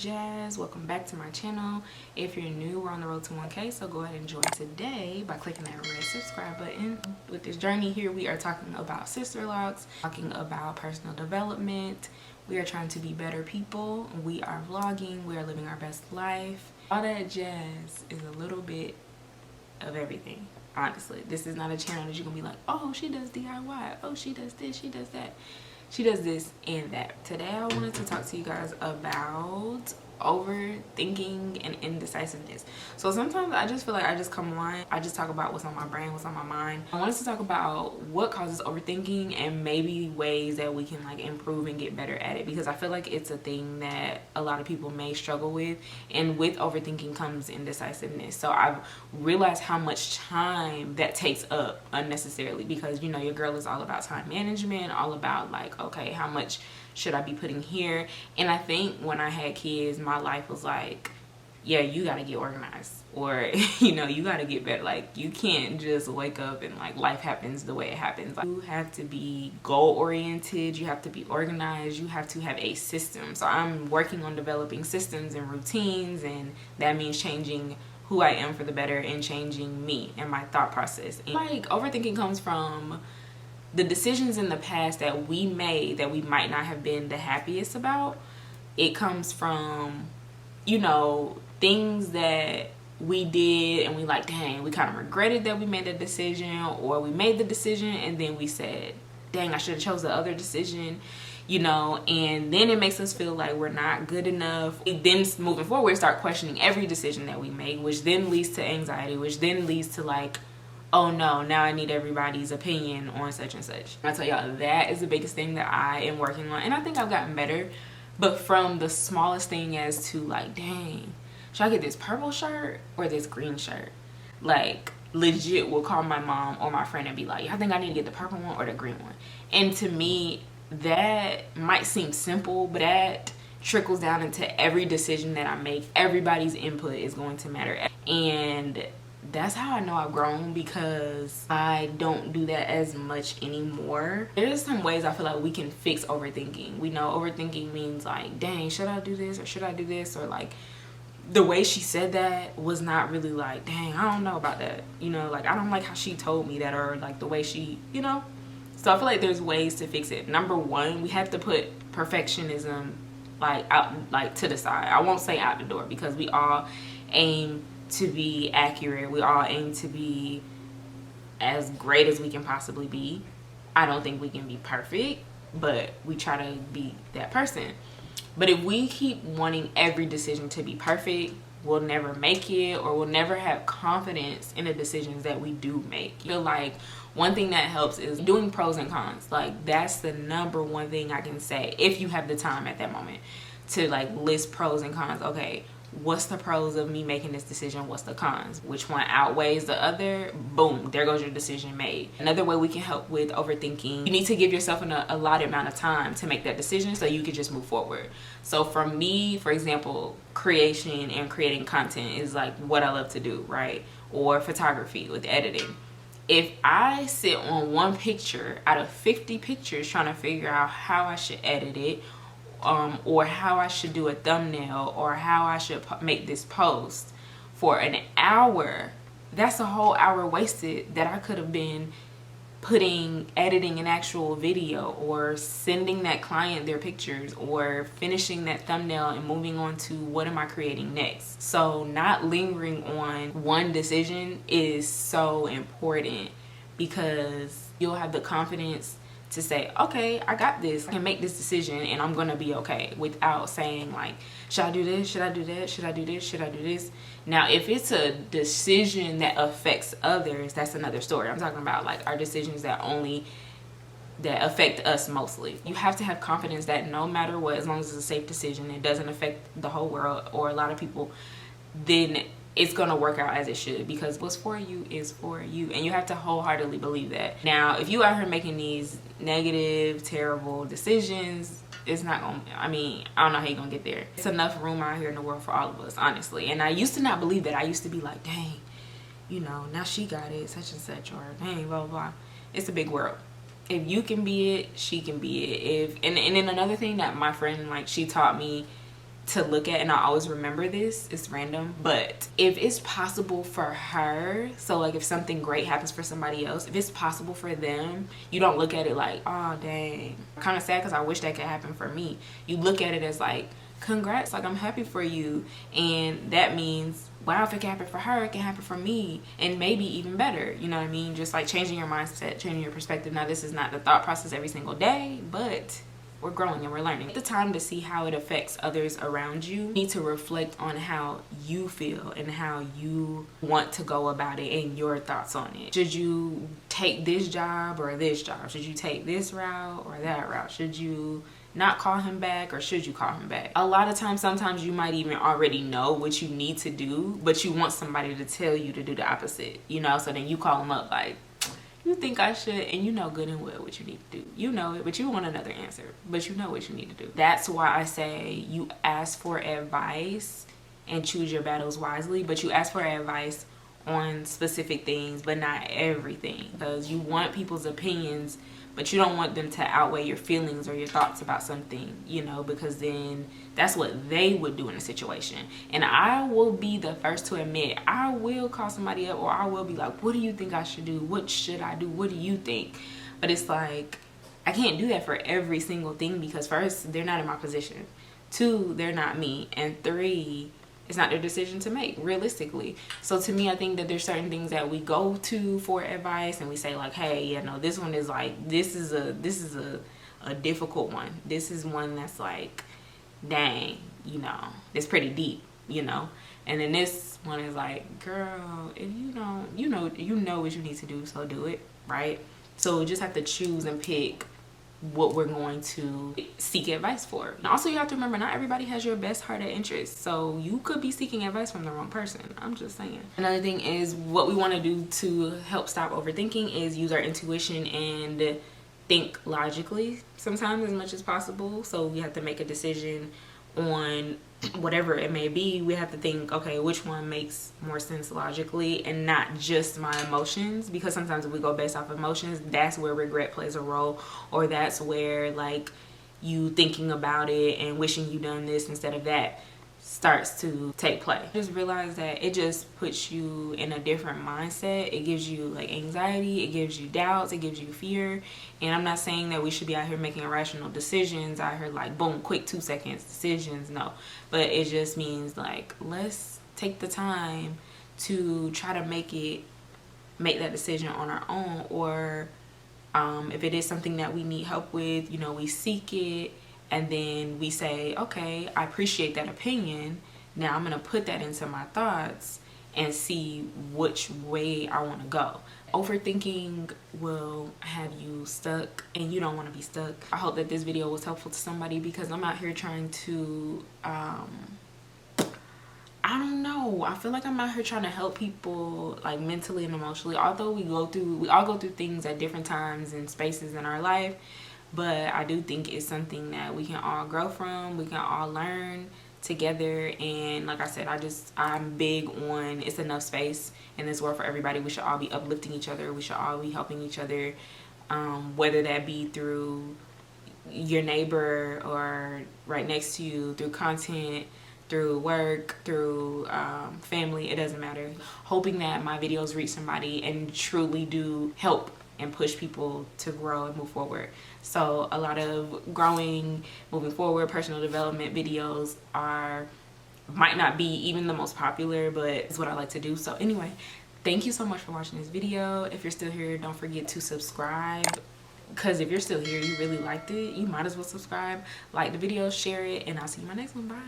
Jazz. Welcome back to my channel. If you're new, we're on the road to 1K, so go ahead and join today by clicking that red subscribe button. With this journey here, we are talking about sister locks, talking about personal development. We are trying to be better people. We are vlogging. We are living our best life. All that jazz is a little bit of everything. Honestly, this is not a channel that you can be like, oh, she does DIY, oh, she does this, she does that. She does this and that. Today I wanted to talk to you guys about overthinking and indecisiveness. So sometimes I just feel like I just come on, I just talk about what's on my brain, what's on my mind. I wanted to talk about what causes overthinking and maybe ways that we can like improve and get better at it, because I feel like it's a thing that a lot of people may struggle with, and with overthinking comes indecisiveness. So I've realized how much time that takes up unnecessarily, because you know your girl is all about time management, all about like, okay, how much should I be putting here? And I think when I had kids, my life was like, yeah, you got to get organized, or you know, you got to get better. Like, you can't just wake up and like life happens the way it happens. Like, you have to be goal oriented, you have to be organized, you have to have a system. So I'm working on developing systems and routines, and that means changing who I am for the better and changing me and my thought process. And like, overthinking comes from the decisions in the past that we made that we might not have been the happiest about. It comes from, you know, things that we did and we like, dang, we kind of regretted that we made the decision, or we made the decision and then we said, dang, I should have chose the other decision, you know, and then it makes us feel like we're not good enough. Then moving forward, start questioning every decision that we make, which then leads to anxiety, which then leads to like, oh no, now I need everybody's opinion on such and such. I tell y'all, that is the biggest thing that I am working on, and I think I've gotten better. But from the smallest thing as to like, dang, should I get this purple shirt or this green shirt? Like, legit will call my mom or my friend and be like, I think I need to get the purple one or the green one. And to me, that might seem simple, but that trickles down into every decision that I make. Everybody's input is going to matter. And that's how I know I've grown, because I don't do that as much anymore. There's some ways I feel like we can fix overthinking. We know overthinking means like, dang, should I do this or should I do this? Or like, the way she said that was not really like, dang, I don't know about that. You know, like, I don't like how she told me that, or like the way she, you know? So I feel like there's ways to fix it. Number one, we have to put perfectionism like out, like to the side. I won't say out the door, because we all aim to be accurate. We all aim to be as great as we can possibly be. I don't think we can be perfect, but we try to be that person. But if we keep wanting every decision to be perfect, we'll never make it, or we'll never have confidence in the decisions that we do make. I feel like one thing that helps is doing pros and cons. Like, that's the number one thing I can say, if you have the time at that moment to like list pros and cons. Okay, what's the pros of me making this decision? What's the cons? Which one outweighs the other? Boom, there goes your decision made. Another way we can help with overthinking, you need to give yourself an allotted amount of time to make that decision so you can just move forward. So for me, for example, creation and creating content is like what I love to do, right? Or photography with editing. If I sit on one picture out of 50 pictures trying to figure out how I should edit it, or how I should do a thumbnail, or how I should make this post for an hour, that's a whole hour wasted that I could have been editing an actual video, or sending that client their pictures, or finishing that thumbnail and moving on to what am I creating next. So not lingering on one decision is so important, because you'll have the confidence to say, okay, I got this, I can make this decision and I'm gonna be okay, without saying like, should I do this, should I do that, should I do this, should I do this? Now if it's a decision that affects others, that's another story. I'm talking about like our decisions that affect us mostly. You have to have confidence that no matter what, as long as it's a safe decision, it doesn't affect the whole world or a lot of people, then it's gonna work out as it should, because what's for you is for you, and you have to wholeheartedly believe that. Now if you out here making these negative, terrible decisions, it's not gonna, I mean, I don't know how you're gonna get there. It's enough room out here in the world for all of us, honestly. And I used to not believe that. I used to be like, dang, you know, now she got it, such and such, or dang, blah blah blah. It's a big world. If you can be it, she can be it. And then another thing that my friend, like, she taught me to look at, and I always remember this, it's random, but if it's possible for her, so like if something great happens for somebody else, if it's possible for them, you don't look at it like, oh dang, kind of sad because I wish that could happen for me. You look at it as like, congrats, like I'm happy for you, and that means, wow, if it can happen for her, it can happen for me, and maybe even better. You know what I mean? Just like changing your mindset, changing your perspective. Now, this is not the thought process every single day, but we're growing and we're learning. Take the time to see how it affects others around you. You need to reflect on how you feel and how you want to go about it and your thoughts on it. Should you take this job or this job? Should you take this route or that route? Should you not call him back or should you call him back? A lot of times, sometimes you might even already know what you need to do, but you want somebody to tell you to do the opposite, you know? So then you call them up like, you think I should, and you know good and well what you need to do. You know it, but you want another answer, but you know what you need to do. That's why I say you ask for advice and choose your battles wisely, but you ask for advice on specific things, but not everything, because you want people's opinions, but you don't want them to outweigh your feelings or your thoughts about something, you know, because then that's what they would do in a situation. And I will be the first to admit, I will call somebody up, or I will be like, what do you think I should do? What should I do? What do you think? But it's like, I can't do that for every single thing, because first, they're not in my position. 2, they're not me. And 3, it's not their decision to make, realistically. So to me, I think that there's certain things that we go to for advice, and we say like, hey, you know, this one is like, this is a difficult one. This is one that's like, dang, you know, it's pretty deep, you know. And then this one is like, girl, if you don't, you know what you need to do, so do it, right? So we just have to choose and pick what we're going to seek advice for. And also, you have to remember, not everybody has your best heart at interest, so you could be seeking advice from the wrong person. I'm just saying. Another thing is, what we want to do to help stop overthinking is use our intuition and think logically sometimes as much as possible. So we have to make a decision on whatever it may be. We have to think, okay, which one makes more sense logically, and not just my emotions, because sometimes if we go based off emotions, that's where regret plays a role, or that's where like you thinking about it and wishing you done this instead of that starts to take play. Just realize that it just puts you in a different mindset. It gives you like anxiety, it gives you doubts, it gives you fear. And I'm not saying that we should be out here making irrational decisions, out here like boom, quick 2 seconds decisions, no. But it just means like, let's take the time to try to make that decision on our own, or if it is something that we need help with, you know, we seek it. And then we say, okay, I appreciate that opinion. Now I'm going to put that into my thoughts and see which way I want to go. Overthinking will have you stuck, and you don't want to be stuck. I hope that this video was helpful to somebody, because I'm out here trying to, I don't know. I feel like I'm out here trying to help people like mentally and emotionally. Although we all go through things at different times and spaces in our life. But I do think it's something that we can all grow from, we can all learn together. And like I said, I'm big on, it's enough space in this world for everybody. We should all be uplifting each other. We should all be helping each other, whether that be through your neighbor or right next to you, through content, through work, through family, it doesn't matter. Hoping that my videos reach somebody and truly do help and push people to grow and move forward. So a lot of growing, moving forward, personal development videos might not be even the most popular, but it's what I like to do. So anyway, thank you so much for watching this video. If you're still here, don't forget to subscribe, because if you're still here, you really liked it, you might as well subscribe, like the video, share it, and I'll see you in my next one. Bye.